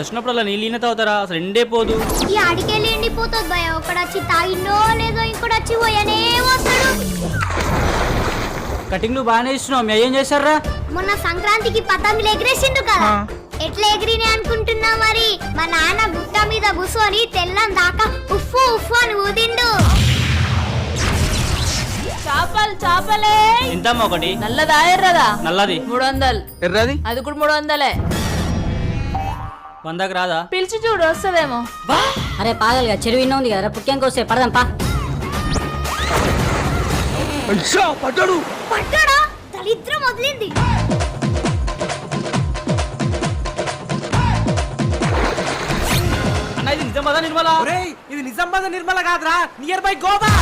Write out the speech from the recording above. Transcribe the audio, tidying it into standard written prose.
వచ్చినప్పుడు నీళ్ళు తాగుతారా అసలు ఎండే పోదు. ఈ అడికెళ్ళి ఎండిపోతుంది భయ. ఒకడు వచ్చి తాగినో లేదో ఇంకోటి వచ్చి పోయనే వస్తాడు. కటింగ్ నువ్వు బాగానే ఇస్తున్నావు. మీ ఏం చేశారా? మొన్న సంక్రాంతికి పతంగులు ఎగిరేసిండు కదా, ఎట్లా ఎగిరిని అనుకుంటున్నా మరి. మా నాన్న గుట్ట మీద కూర్చొని తెల్లం దాకా ఉఫ్ఫు ఉఫ్ఫు అని ఊదిండు. చేపలే ఇంతమ్మా ఒకటి? నల్లదా ఎర్రదా? నల్లది 300. ఎర్రది అది కూడా 300. 100కి రాదా? పిలిచి చూడు వస్తుందేమో. అరే పాగలుగా చెరువు ఇన్న ఉంది కదా, పుట్టింకి వస్తే పడదాం పా. పడ్డాడు. పడ్డాడా? దరిద్రం వదిలింది. అన్న ఇది నిజామాబాద్ నిర్మల? ఇది నిజామాబాద్ నిర్మల కాదురా, నియర్ బై గోవా.